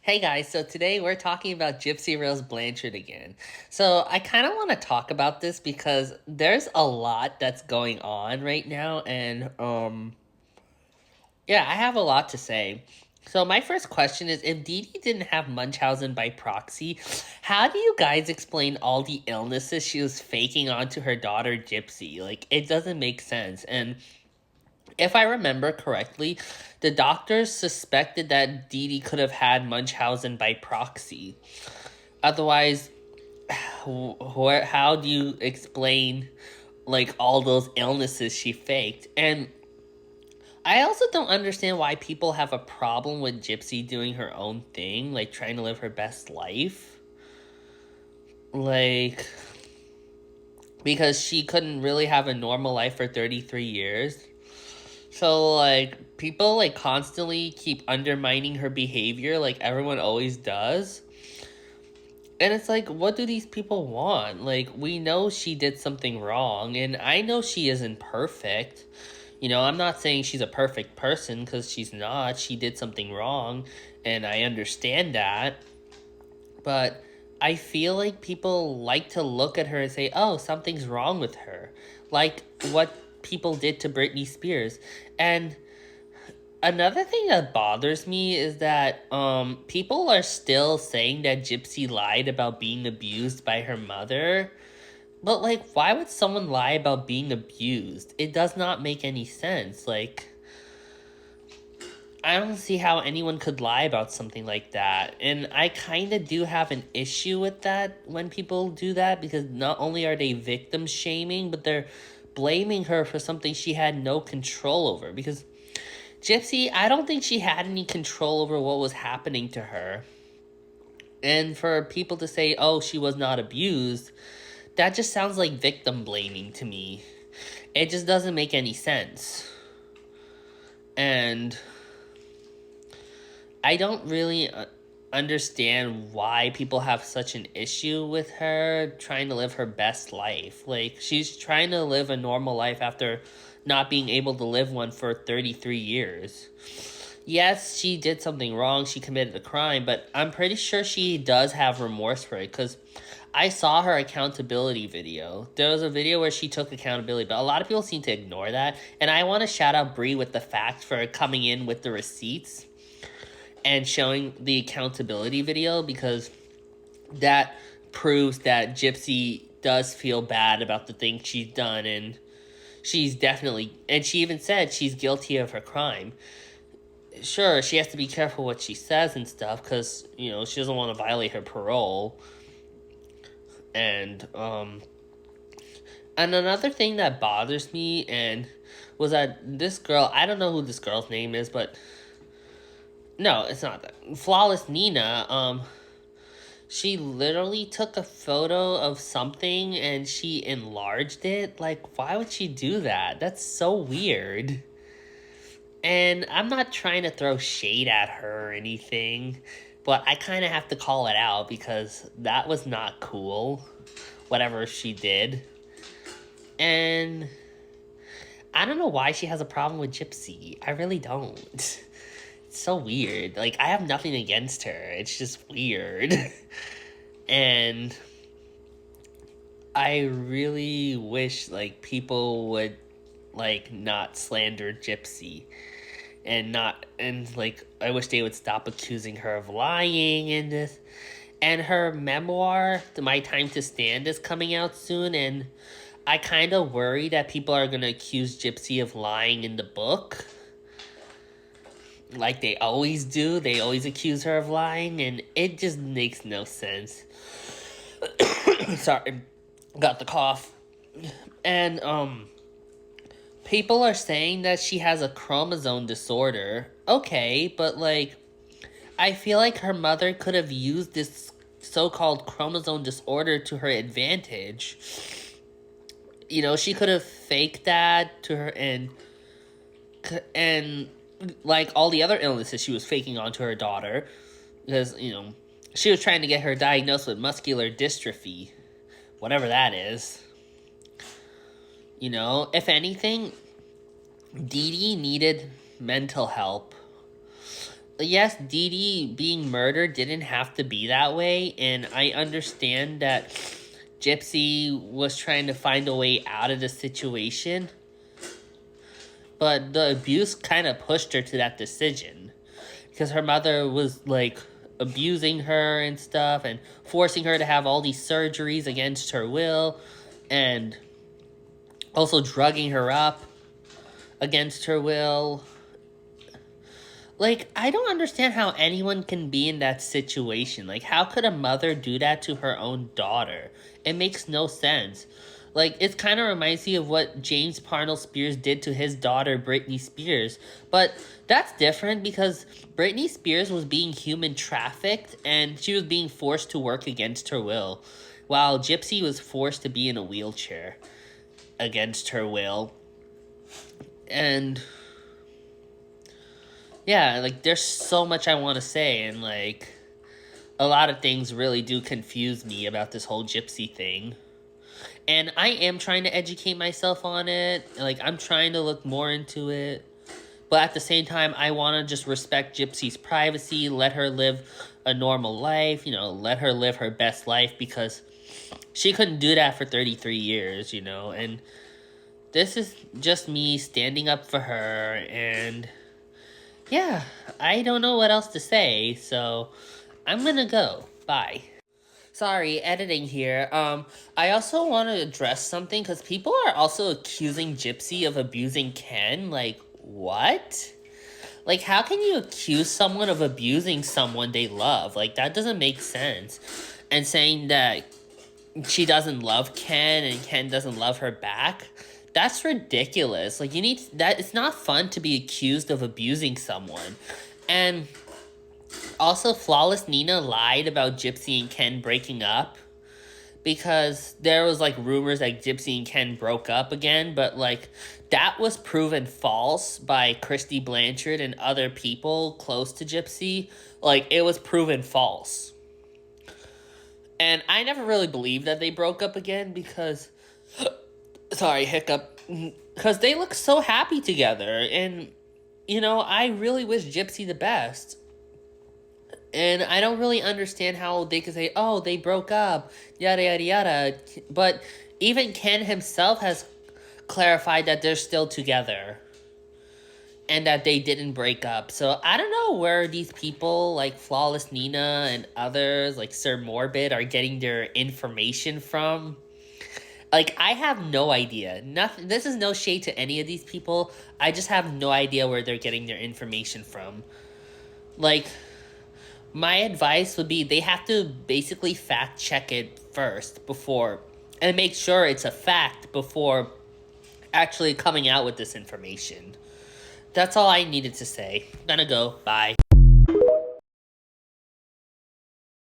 Hey guys, so today we're talking about Gypsy Rose Blanchard again. So I kind of want to talk about this because there's a lot that's going on right now, and yeah, I have a lot to say. So my first question is, if Dee Dee didn't have Munchausen by proxy, how do you guys explain all the illnesses she was faking onto her daughter Gypsy? Like, it doesn't make sense. And if I remember correctly, the doctors suspected that Dee Dee could have had Munchausen by proxy. Otherwise, how do you explain like all those illnesses she faked? And I also don't understand why people have a problem with Gypsy doing her own thing, like trying to live her best life. Like, because she couldn't really have a normal life for 33 years. So, like, people, like, constantly keep undermining her behavior like everyone always does. And it's like, what do these people want? Like, we know she did something wrong, and I know she isn't perfect. You know, I'm not saying she's a perfect person, because she's not. She did something wrong, and I understand that. But I feel like people like to look at her and say, oh, something's wrong with her. Like what people did to Britney Spears. And another thing that bothers me is that people are still saying that Gypsy lied about being abused by her mother. But like, why would someone lie about being abused? It does not make any sense. Like, I don't see how anyone could lie about something like that. And I kind of do have an issue with that when people do that, because not only are they victim shaming, but they're blaming her for something she had no control over. Because Gypsy, I don't think she had any control over what was happening to her. And for people to say, oh, she was not abused, that just sounds like victim blaming to me. It just doesn't make any sense. And I don't really understand why people have such an issue with her trying to live her best life. Like, she's trying to live a normal life after not being able to live one for 33 years. Yes, she did something wrong. She committed a crime, but I'm pretty sure she does have remorse for it, because I saw her accountability video. There was a video where she took accountability, but a lot of people seem to ignore that. And I want to shout out Brie with the fact for coming in with the receipts and showing the accountability video, because that proves that Gypsy does feel bad about the things she's done, and she's definitely, and she even said she's guilty of her crime. Sure, she has to be careful what she says and stuff, because, you know, she doesn't want to violate her parole. And another thing that bothers me and was that this girl, I don't know who this girl's name is, but no, it's not that. Flawless Nina, she literally took a photo of something and she enlarged it. Like, why would she do that? That's so weird. And I'm not trying to throw shade at her or anything, but I kind of have to call it out because that was not cool, whatever she did. And I don't know why she has a problem with Gypsy. I really don't. It's so weird. Like, I have nothing against her. It's just weird. And I really wish, like, people would, like, not slander Gypsy. And like, I wish they would stop accusing her of lying and this. And her memoir, My Time to Stand, is coming out soon, and I kind of worry that people are going to accuse Gypsy of lying in the book. Like they always do. They always accuse her of lying, and it just makes no sense. Sorry, got the cough. And, people are saying that she has a chromosome disorder. Okay, but, like, I feel like her mother could have used this so-called chromosome disorder to her advantage. You know, she could have faked that to her, and like all the other illnesses she was faking onto her daughter, because, you know, she was trying to get her diagnosed with muscular dystrophy, whatever that is. You know, if anything, Dee Dee needed mental help. yes, Dee Dee being murdered didn't have to be that way, and I understand that Gypsy was trying to find a way out of the situation, but the abuse kind of pushed her to that decision because her mother was like abusing her and stuff and forcing her to have all these surgeries against her will and also drugging her up against her will. Like, I don't understand how anyone can be in that situation. Like, how could a mother do that to her own daughter? It makes no sense. Like, it kind of reminds me of what James Parnell Spears did to his daughter, Britney Spears. But that's different because Britney Spears was being human trafficked and she was being forced to work against her will, while Gypsy was forced to be in a wheelchair against her will. And yeah, like, there's so much I want to say, and like, a lot of things really do confuse me about this whole Gypsy thing. And I am trying to educate myself on it. Like, I'm trying to look more into it. But at the same time, I want to just respect Gypsy's privacy, let her live a normal life, let her live her best life, because she couldn't do that for 33 years, and this is just me standing up for her, and yeah, I don't know what else to say, so I'm gonna go. Bye. Sorry, editing here. I also want to address something because people are also accusing Gypsy of abusing Ken. Like, what? Like, how can you accuse someone of abusing someone they love? Like, that doesn't make sense. And saying that she doesn't love Ken and Ken doesn't love her back, that's ridiculous. Like, it's not fun to be accused of abusing someone. And also, Flawless Nina lied about Gypsy and Ken breaking up because there was like rumors that Gypsy and Ken broke up again, but like that was proven false by Christy Blanchard and other people close to Gypsy. Like, it was proven false. And I never really believed that they broke up again because sorry, hiccup. Because they look so happy together. And, I really wish Gypsy the best. And I don't really understand how they could say, oh, they broke up, yada, yada, yada. But even Ken himself has clarified that they're still together. And that they didn't break up. So I don't know where these people like Flawless Nina and others like Sir Morbid are getting their information from. Like, I have no idea. Nothing. This is no shade to any of these people. I just have no idea where they're getting their information from. Like, my advice would be they have to basically fact check it first before, and make sure it's a fact before actually coming out with this information. That's all I needed to say. I'm gonna go. Bye.